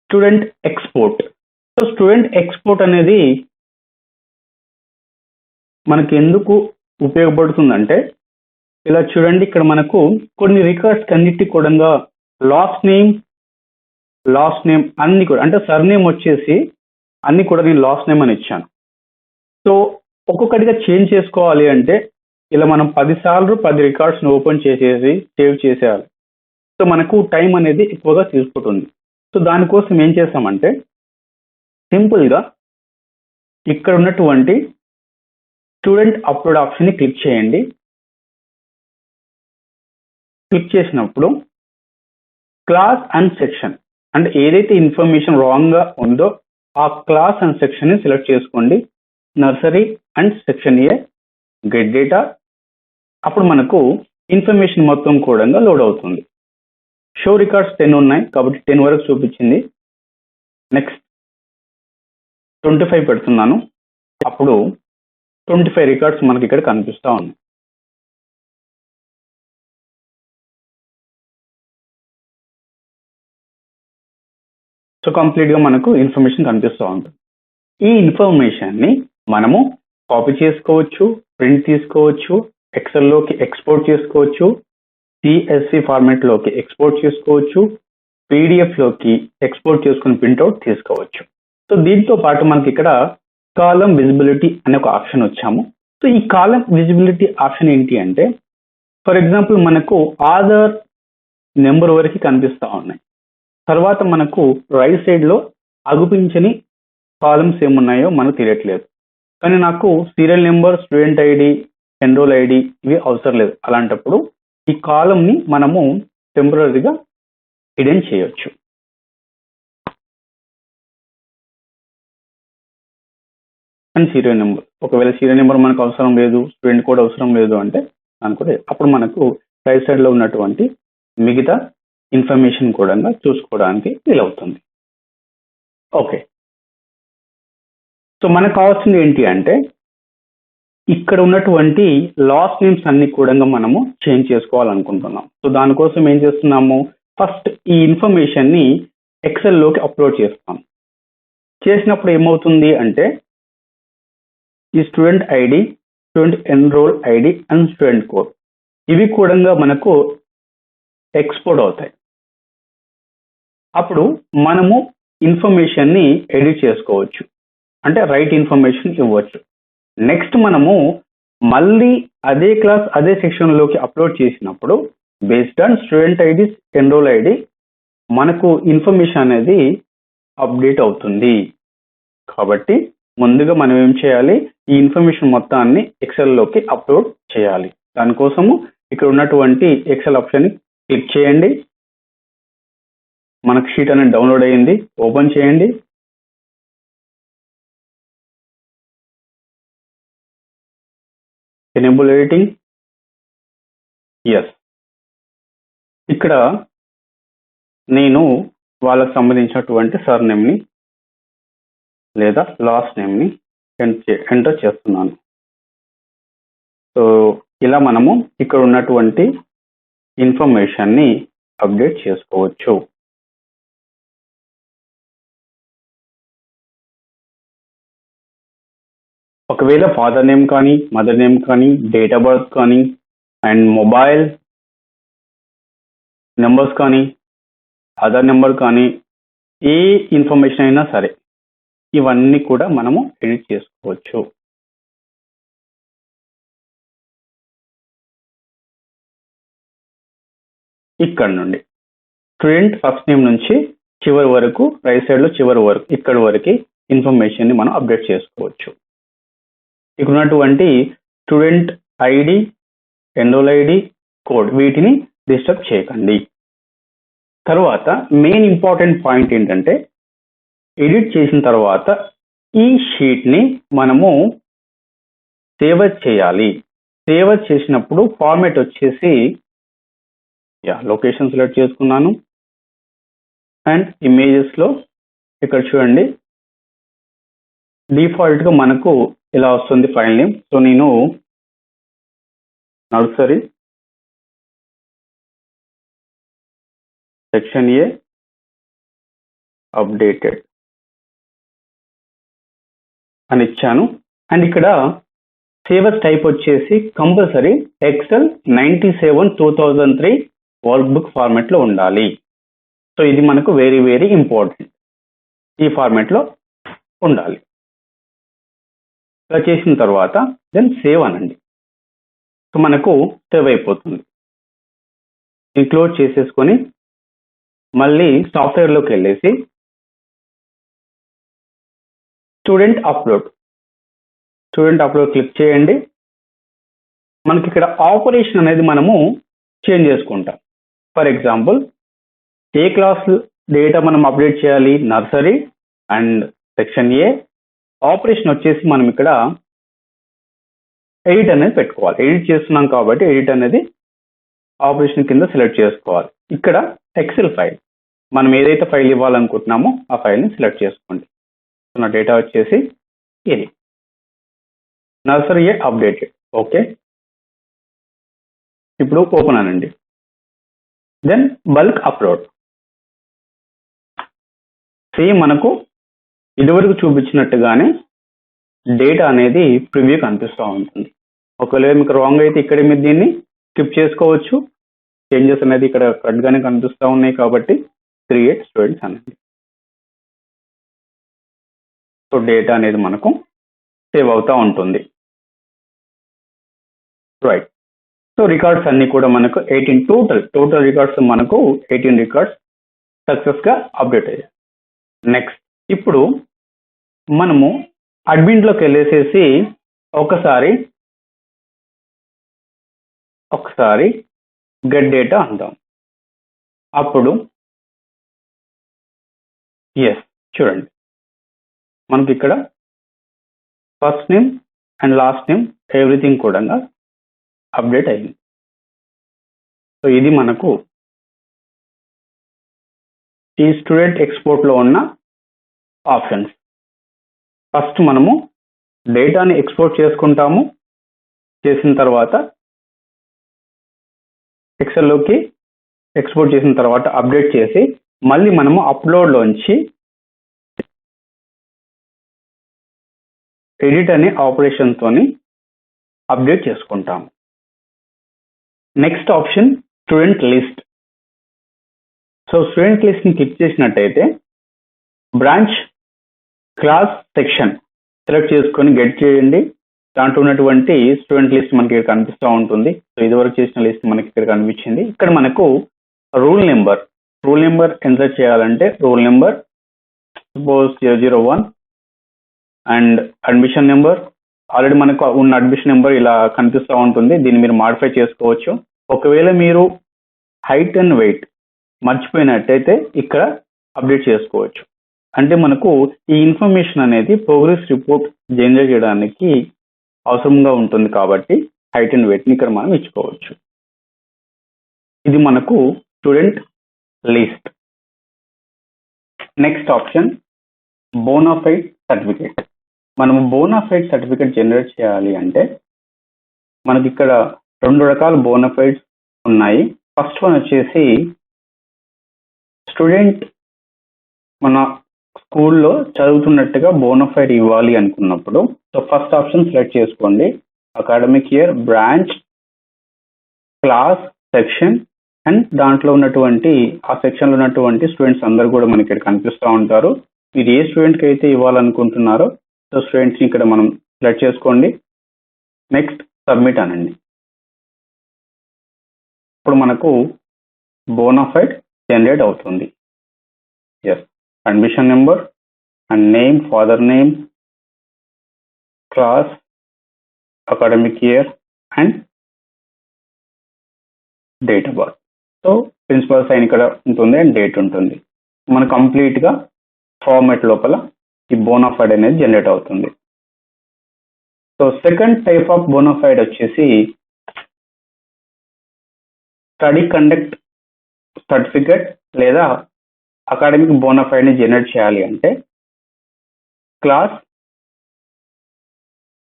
Student export. So student export అనేది మనకి ఎందుకు ఉపయోగపడుతుందంటే, ఇలా చూడండి, ఇక్కడ మనకు కొన్ని రికార్డ్స్ అన్నిటి కూడా లాస్ట్ నేమ్ అన్ని కూడా, అంటే సర్నేమ్ వచ్చేసి అన్ని కూడా నేను లాస్ట్ నేమ్ అని ఇచ్చాను. సో ఒక్కొక్కటిగా చేంజ్ చేసుకోవాలి అంటే ఇలా మనం 10 సార్లు 10 రికార్డ్స్ ఓపెన్ చేసేసి సేవ్ చేసేయాలి. సో మనకు టైం అనేది ఎక్కువగా తీసుకుంటుంది. సో దానికోసం ఏం చేస్తామంటే, సింపుల్గా ఇక్కడ ఉన్నటువంటి స్టూడెంట్ అప్లోడ్ ఆప్షన్ని క్లిక్ చేయండి. క్లిక్ చేసినప్పుడు క్లాస్ అండ్ సెక్షన్, అంటే ఏదైతే ఇన్ఫర్మేషన్ రాంగ్గా ఉందో ఆ క్లాస్ అండ్ సెక్షన్ని సెలెక్ట్ చేసుకోండి. Nursery and section A get data. అప్పుడు మనకు ఇన్ఫర్మేషన్ మొత్తం కూడా లోడ్ అవుతుంది. షో రికార్డ్స్ 10 ఉన్నాయి కాబట్టి 10 వరకు చూపించింది. నెక్స్ట్ 25 పెడుతున్నాను. అప్పుడు 25 రికార్డ్స్ మనకి ఇక్కడ కనిపిస్తూ ఉన్నాయి. సో కంప్లీట్గా మనకు ఇన్ఫర్మేషన్ కనిపిస్తూ ఉంటుంది. ఈ ఇన్ఫర్మేషన్ని మనము కాపీ చేసుకోవచ్చు, ప్రింట్ తీసుకోవచ్చు, ఎక్సెల్లోకి ఎక్స్పోర్ట్ చేసుకోవచ్చు, సిఎస్వి ఫార్మాట్లోకి ఎక్స్పోర్ట్ చేసుకోవచ్చు, పీడిఎఫ్లోకి ఎక్స్పోర్ట్ చేసుకుని ప్రింట్అవుట్ తీసుకోవచ్చు. సో దీంతో పాటు మనకి ఇక్కడ కాలం విజిబిలిటీ అనే ఒక ఆప్షన్ వచ్చాము. సో ఈ కాలం విజిబిలిటీ ఆప్షన్ ఏంటి అంటే, ఫర్ ఎగ్జాంపుల్ మనకు ఆధార్ నెంబర్ వరకు కనిపిస్తూ ఉన్నాయి. తర్వాత మనకు రైట్ సైడ్లో అగుపించని కాలమ్స్ ఏమున్నాయో మనకు తెలియట్లేదు. కానీ నాకు serial number, student ID, enrol ID ఇవి అవసరం లేదు. అలాంటప్పుడు ఈ కాలంని మనము టెంపరీగా హిడెన్ చేయొచ్చు. అండ్ సీరియల్ నెంబర్, ఒకవేళ సీరియల్ నెంబర్ మనకు అవసరం లేదు, స్టూడెంట్ కోడ్ అవసరం లేదు అంటే అనుకుంటే అప్పుడు మనకు రైట్ సైడ్లో ఉన్నటువంటి మిగతా ఇన్ఫర్మేషన్ కూడా చూసుకోవడానికి వీలవుతుంది. ఓకే, సో మనకు కావాల్సింది ఏంటి అంటే, ఇక్కడ ఉన్నటువంటి లాస్ట్ నేమ్స్ అన్ని కూడా మనము చేంజ్ చేసుకోవాలనుకుంటున్నాం. సో దానికోసం ఏం చేస్తున్నాము, ఫస్ట్ ఈ ఇన్ఫర్మేషన్ని ఎక్సెల్లోకి అప్లోడ్ చేస్తాం. చేసినప్పుడు ఏమవుతుంది అంటే, ఈ student ID, student enrol ID and student code ఇవి కూడా మనకు ఎక్స్పోర్ట్ అవుతాయి. అప్పుడు మనము ఇన్ఫర్మేషన్ని ఎడిట్ చేసుకోవచ్చు, అంటే రైట్ ఇన్ఫర్మేషన్ ఇవ్వచ్చు. నెక్స్ట్ మనము మళ్ళీ అదే క్లాస్ అదే సెక్షన్లోకి అప్లోడ్ చేసినప్పుడు based on student ID, enrol ID మనకు ఇన్ఫర్మేషన్ అనేది అప్డేట్ అవుతుంది. కాబట్టి ముందుగా మనం ఏం చేయాలి, ఈ ఇన్ఫర్మేషన్ మొత్తాన్ని ఎక్సెల్లోకి అప్లోడ్ చేయాలి. దానికోసము ఇక్కడ ఉన్నటువంటి ఎక్సెల్ ఆప్షన్ని క్లిక్ చేయండి. మనకు షీట్ అనేది డౌన్లోడ్ అయ్యింది, ఓపెన్ చేయండి. Enable editing, yes. ఇక్కడ నేను వాళ్ళకు సంబంధించినటువంటి సర్నేమ్ని లేదా లాస్ట్ నేమ్ని ఎంటర్ చేస్తున్నాను. సో ఇలా మనము ఇక్కడ ఉన్నటువంటి ఇన్ఫర్మేషన్ని అప్డేట్ చేసుకోవచ్చు. ఒకవేళ ఫాదర్ నేమ్ కానీ, మదర్ నేమ్ కానీ, డేట్ ఆఫ్ బర్త్ కానీ, అండ్ మొబైల్ నెంబర్స్ కానీ, ఆధార్ నెంబర్ కానీ, ఏ ఇన్ఫర్మేషన్ అయినా సరే ఇవన్నీ కూడా మనము ఎడిట్ చేసుకోవచ్చు. ఇక్కడ నుండి స్టూడెంట్ ఫస్ట్ నేమ్ నుంచి చివరి వరకు, రైట్ సైడ్లో చివరి వరకు, ఇక్కడి వరకు ఇన్ఫర్మేషన్ని మనం అప్డేట్ చేసుకోవచ్చు. ఇక్కడ ఉన్నటువంటి student ID, enrol ID, code వీటిని డిస్టర్బ్ చేయకండి. తర్వాత మెయిన్ ఇంపార్టెంట్ పాయింట్ ఏంటంటే, ఎడిట్ చేసిన తర్వాత ఈ షీట్ని మనము సేవ్ చేయాలి. సేవ్ చేసినప్పుడు ఫార్మాట్ వచ్చేసి లొకేషన్ సెలెక్ట్ చేసుకున్నాను. అండ్ ఇమేజెస్లో ఇక్కడ చూడండి, డిఫాల్ట్గా మనకు ఇలా వస్తుంది ఫైల్ నేమ్. సో నేను నర్సరీ సెక్షన్ ఏ అప్డేటెడ్ అని ఇచ్చాను. అండ్ ఇక్కడ సేవస్ టైప్ వచ్చేసి compulsory excel 97/2003 workbook format లో ఉండాలి. సో ఇది మనకు వెరీ వెరీ ఇంపార్టెంట్, ఈ ఫార్మాట్ లో ఉండాలి. ఇలా చేసిన తర్వాత దెన్ సేవ్ అనండి. సో మనకు సేవ్ అయిపోతుంది. ఇది క్లోజ్ చేసేసుకొని మళ్ళీ సాఫ్ట్వేర్లోకి వెళ్ళేసి స్టూడెంట్ అప్లోడ్ క్లిక్ చేయండి. మనకి ఇక్కడ ఆపరేషన్ అనేది మనము చేంజ్ చేసుకుంటాం. For example A class data మనం అప్డేట్ చేయాలి, nursery and section A. Operation వచ్చేసి మనం ఇక్కడ ఎడిట్ అనేది పెట్టుకోవాలి. ఎడిట్ చేస్తున్నాం కాబట్టి ఎడిట్ అనేది ఆపరేషన్ కింద సెలెక్ట్ చేసుకోవాలి. ఇక్కడ ఎక్సెల్ ఫైల్ మనం ఏదైతే ఫైల్ ఇవ్వాలనుకుంటున్నామో ఆ ఫైల్ని సెలెక్ట్ చేసుకోండి. నా డేటా వచ్చేసి ఇది నర్సరీ అప్డేటెడ్. ఓకే, ఇప్పుడు ఓపెన్ అనండి. Then bulk upload. సేమ్ మనకు ఇదివరకు చూపించినట్టుగానే డేటా అనేది ప్రివ్యూ కనిపిస్తూ ఉంటుంది. ఒకవేళ మీకు రాంగ్ అయితే ఇక్కడ మీరు దీన్ని స్కిప్ చేసుకోవచ్చు. చేంజెస్ అనేది ఇక్కడ కరెక్ట్గానే కనిపిస్తూ ఉన్నాయి కాబట్టి క్రియేట్ స్టూడెంట్స్ అనేది. సో డేటా అనేది మనకు సేవ్ అవుతూ ఉంటుంది. రైట్. సో రికార్డ్స్ అన్ని కూడా మనకు 18 టోటల్ రికార్డ్స్ మనకు 18 రికార్డ్స్ సక్సెస్గా అప్డేట్ అయ్యాయి. నెక్స్ట్ ఇప్పుడు మనము అడ్మిన్లోకి వెళ్ళేసేసి ఒకసారి గెట్ డేటా అంటాం. అప్పుడు ఎస్ చూడండి మనకి ఇక్కడ first name and last name everything కూడా అప్డేట్ అయింది. సో ఇది మనకు ఈ స్టూడెంట్ ఎక్స్పోర్ట్లో ఉన్న ఆప్షన్స్. ఫస్ట్ మనము డేటాని ఎక్స్పోర్ట్ చేసుకుంటాము. చేసిన తర్వాత ఎక్సెల్లోకి ఎక్స్పోర్ట్ చేసిన తర్వాత అప్డేట్ చేసి మళ్ళీ మనము అప్లోడ్లోంచి ఎడిట్ అనే ఆపరేషన్తోని అప్డేట్ చేసుకుంటాము. Next option student list. So student లిస్ట్ని క్లిక్ చేసినట్టయితే బ్రాంచ్, క్లాస్, సెక్షన్ సెలెక్ట్ చేసుకొని గెట్ చేయండి. దాంట్లో ఉన్నటువంటి స్టూడెంట్ లిస్ట్ మనకి ఇక్కడ కనిపిస్తూ ఉంటుంది. సో ఇదివరకు చేసిన లిస్ట్ మనకి ఇక్కడ కనిపించింది. ఇక్కడ మనకు రూల్ నెంబర్ ఎంటర్ చేయాలంటే rule number suppose 001 and admission number. Already మనకు ఉన్న అడ్మిషన్ నెంబర్ ఇలా కనిపిస్తూ ఉంటుంది. దీన్ని మీరు మాడిఫై చేసుకోవచ్చు. ఒకవేళ మీరు హైట్ అండ్ వెయిట్ మర్చిపోయినట్టయితే ఇక్కడ అప్డేట్ చేసుకోవచ్చు. అంటే మనకు ఈ ఇన్ఫర్మేషన్ అనేది ప్రోగ్రెస్ రిపోర్ట్ జనరేట్ చేయడానికి అవసరంగా ఉంటుంది కాబట్టి హైట్ అండ్ వెయిట్ని ఇక్కడ మనం ఇచ్చుకోవచ్చు. ఇది మనకు student list. Next option bonafide certificate. మనము బోనాఫైడ్ సర్టిఫికేట్ జనరేట్ చేయాలి అంటే మనకి ఇక్కడ 2 రకాల బోనాఫైడ్స్ ఉన్నాయి. ఫస్ట్ వన్ వచ్చేసి స్టూడెంట్ మన స్కూల్లో చదువుతున్నట్టుగా బోనాఫైడ్ ఇవ్వాలి అనుకున్నప్పుడు సో ఫస్ట్ ఆప్షన్ సెలెక్ట్ చేసుకోండి. Academic year, branch, class, section and దాంట్లో ఉన్నటువంటి ఆ సెక్షన్లో ఉన్నటువంటి స్టూడెంట్స్ అందరూ కూడా మనకి ఇక్కడ కనిపిస్తూ ఉంటారు. మీరు ఏ స్టూడెంట్కి అయితే ఇవ్వాలనుకుంటున్నారో సో స్టూడెంట్స్ని ఇక్కడ మనం సెలెక్ట్ చేసుకోండి. నెక్స్ట్ సబ్మిట్ అనండి. ఇప్పుడు మనకు బోనాఫైడ్ జనరేట్ అవుతుంది. Yes, admission number and name, father name, class, academic year and date of birth. So principal sign ఇక్కడ ఉంటుంది అండ్ డేట్ ఉంటుంది. మన కంప్లీట్గా ఫార్మాట్ లోపల ఈ బోనాఫైడ్ అనేది జనరేట్ అవుతుంది. So second type of bonafide వచ్చేసి స్టడీ కండక్ట్ సర్టిఫికెట్ లేదా అకాడమిక్ బోనాఫైడ్ని జనరేట్ చేయాలి అంటే క్లాస్,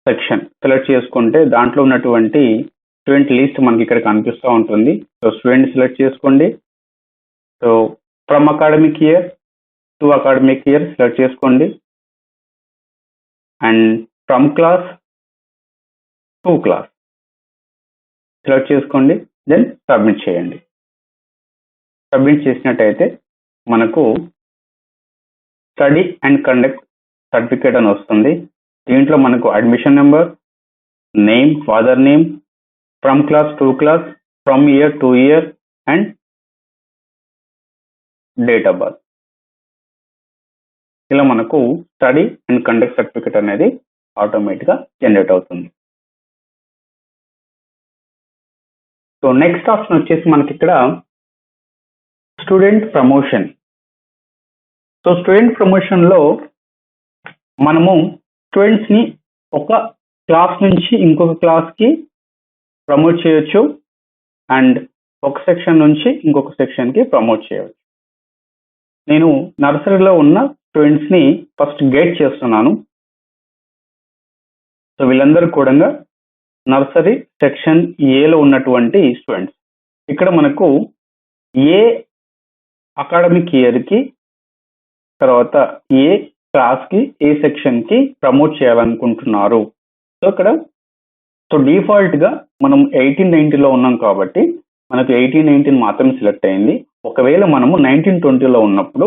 సెక్షన్ సెలెక్ట్ చేసుకుంటే దాంట్లో ఉన్నటువంటి స్టూడెంట్ లిస్ట్ మనకి ఇక్కడ కనిపిస్తూ ఉంటుంది. సో స్టూడెంట్ సెలెక్ట్ చేసుకోండి. So from academic year to academic year select చేసుకోండి and from class to class select చేసుకోండి. దెన్ సబ్మిట్ చేయండి. సబ్మిట్ చేసినట్టయితే మనకు స్టడీ అండ్ కండక్ట్ సర్టిఫికేట్ అని వస్తుంది. దీంట్లో మనకు admission number, name, father name, from class to class, from year to year and date of birth. ఇలా మనకు స్టడీ అండ్ కండక్ట్ సర్టిఫికేట్ అనేది ఆటోమేటిక్గా జనరేట్ అవుతుంది. సో నెక్స్ట్ ఆప్షన్ వచ్చేసి మనకి ఇక్కడ స్టూడెంట్ ప్రమోషన్. సో స్టూడెంట్ ప్రమోషన్లో మనము స్టూడెంట్స్ని ఒక క్లాస్ నుంచి ఇంకొక క్లాస్కి ప్రమోట్ చేయొచ్చు అండ్ ఒక సెక్షన్ నుంచి ఇంకొక సెక్షన్కి ప్రమోట్ చేయవచ్చు. నేను నర్సరీలో ఉన్న స్టూడెంట్స్ని ఫస్ట్ గైడ్ చేస్తున్నాను. సో వీళ్ళందరూ కూడా నర్సరీ సెక్షన్ ఏలో ఉన్నటువంటి స్టూడెంట్స్. ఇక్కడ మనకు ఏ అకాడమిక్ ఇయర్కి తర్వాత ఏ క్లాస్కి ఏ సెక్షన్కి ప్రమోట్ చేయాలనుకుంటున్నారు. సో ఇక్కడ డిఫాల్ట్గా మనం 18-19లో ఉన్నాం కాబట్టి మనకు 18-19 మాత్రమే సెలెక్ట్ అయింది. ఒకవేళ మనము 19-20లో ఉన్నప్పుడు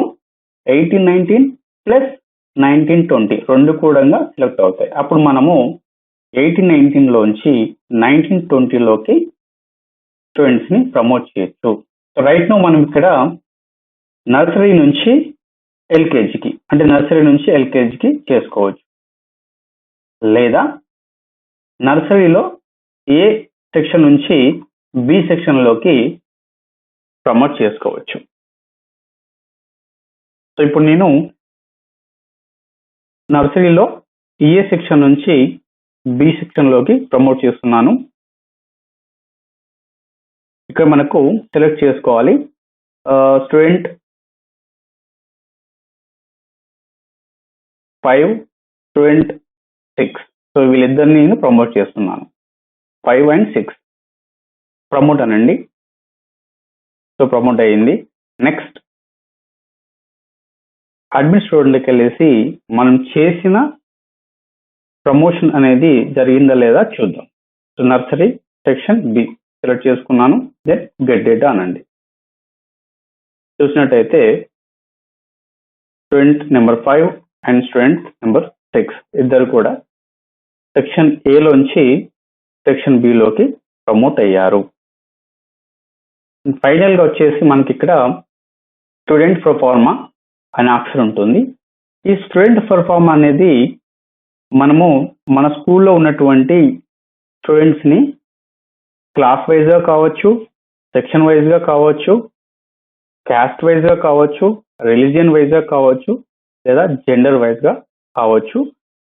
18-19 ప్లస్ 19-20 రెండు కూడా సెలెక్ట్ అవుతాయి. అప్పుడు మనము 18-19లోంచి 19-20లోకి స్టూడెంట్స్ని ప్రమోట్ చేయొచ్చు. సో రైట్ నో మనం ఇక్కడ నర్సరీ నుంచి ఎల్కేజీకి అంటే నర్సరీ నుంచి ఎల్కేజీకి చేసుకోవచ్చు, లేదా నర్సరీలో ఏ సెక్షన్ నుంచి బి సెక్షన్లోకి ప్రమోట్ చేసుకోవచ్చు. సో ఇప్పుడు నేను నర్సరీలో ఏ సెక్షన్ నుంచి బి సెక్షన్లోకి ప్రమోట్ చేస్తున్నాను. ఇక్కడ మనకు సెలెక్ట్ చేసుకోవాలి స్టూడెంట్ 5, స్టూడెంట్ 6. సో వీళ్ళిద్దరిని నేను ప్రమోట్ చేస్తున్నాను. 5 and 6 ప్రమోట్ అనండి. సో ప్రమోట్ అయ్యింది. నెక్స్ట్ అడ్మిన్ స్టూడెంట్కి వెళ్ళేసి మనం చేసిన ప్రమోషన్ అనేది జరిగిందా లేదా చూద్దాం. So nursery section B select చేసుకున్నాను. దెన్ గెట్ డేటా అనండి. చూసినట్టయితే student number 5 and student number 6 ఇద్దరు కూడా సెక్షన్ ఏలోంచి సెక్షన్ బిలోకి ప్రమోట్ అయ్యారు. ఫైనల్గా వచ్చేసి మనకి ఇక్కడ స్టూడెంట్ ప్రొఫార్మా అనే ఆప్షన్ ఉంటుంది. ఈ స్టూడెంట్ ప్రొఫార్మా అనేది మనము మన స్కూల్లో ఉన్నటువంటి స్టూడెంట్స్ని క్లాస్ వైజ్గా కావచ్చు, సెక్షన్ వైజ్గా కావచ్చు, క్యాస్ట్ వైజ్గా కావచ్చు, రిలీజియన్ వైజ్గా కావచ్చు, లేదా జెండర్ వైజ్గా కావచ్చు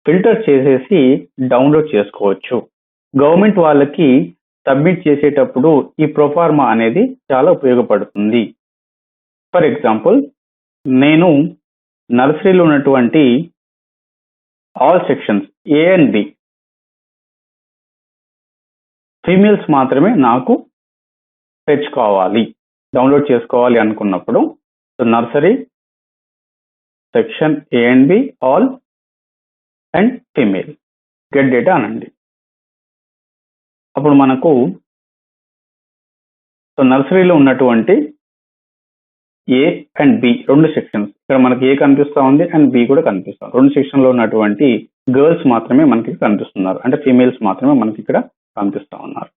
ఫిల్టర్ చేసేసి డౌన్లోడ్ చేసుకోవచ్చు. గవర్నమెంట్ వాళ్ళకి సబ్మిట్ చేసేటప్పుడు ఈ ప్రొఫార్మా అనేది చాలా ఉపయోగపడుతుంది. ఫర్ ఎగ్జాంపుల్ నేను నర్సరీలో ఉన్నటువంటి all sections A and B females మాత్రమే నాకు తెచ్చుకోవాలి, డౌన్లోడ్ చేసుకోవాలి అనుకున్నప్పుడు nursery section A and B all and female get data అనండి. అప్పుడు మనకు నర్సరీలో ఉన్నటువంటి ఏ అండ్ బి రెండు సెక్షన్స్ ఇక్కడ మనకి ఏ కనిపిస్తూ ఉంది అండ్ బి కూడా కనిపిస్తుంది. రెండు సెక్షన్లో ఉన్నటువంటి గర్ల్స్ మాత్రమే మనకి కనిపిస్తున్నారు, అంటే ఫీమేల్స్ మాత్రమే మనకి ఇక్కడ కనిపిస్తూ ఉన్నారు.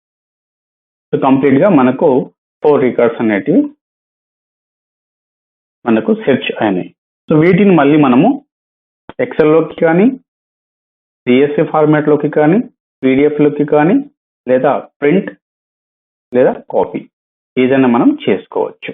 సో కంప్లీట్గా మనకు 4 రికార్డ్స్ అనేటివి మనకు సెర్చ్ అయినాయి. సో వీటిని మళ్ళీ మనము ఎక్సెల్లోకి కానీ, సిఎస్వి ఫార్మాట్లోకి కానీ, పీడిఎఫ్లోకి కానీ, లేదా ప్రింట్ లేదా కాపీ ఏదైనా మనం చేసుకోవచ్చు.